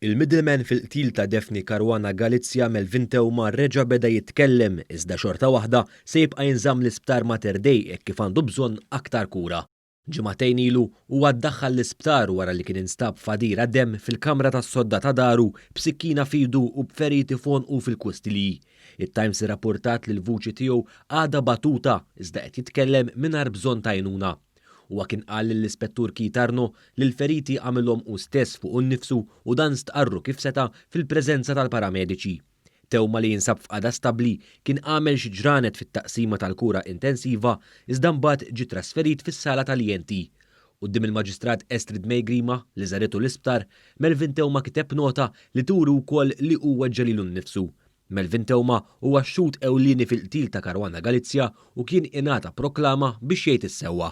Il-middleman fil-qtil ta' Daphne Caruana Galizia Melvin Theuma reġa' beda jitkellem iżda xorta waħda se jibqa' jinżamm l-isptar Mater Dei hekk kif għandu bżonn aktar kura. Ġimagħtejn ilu huwa ddaħħal l-isptar wara li kien instab fadira demm fil-kamra tas-sodda ta' daru b'sikkina f'idu u b'feriti f'għonqu fil-kwistilji. It-Times irrappurtat li l-vuċi tiegħu għadha batuta iżda qed jitkellem mingħajr bżonn ta' għajnuna. Huwa kien qal lill-Ispettur Keith Arno li l-feriti għamilhom hu stess fuq innifsu u dan stqarru kif seta' fil-preżenza tal-paramediċi. Theuma li jinsab f'qada stabbli kien għamel xi ġranet fit-taqsima tal-kura intensiva iżda mbagħad ġie trasferit fis-sala tal-ENT. Quddiem il-Maġistrat Estrid Mejgrima li żarietu l-isptar, Melvin Theuma kiteb nota li turi wkoll li huwa ġelilu nnifsu. Melvin Theuma huwa x-xhud ewlieni fil-qtil ta' Caruana Galizia u kien ingħata proklama biex jgħid issewwa.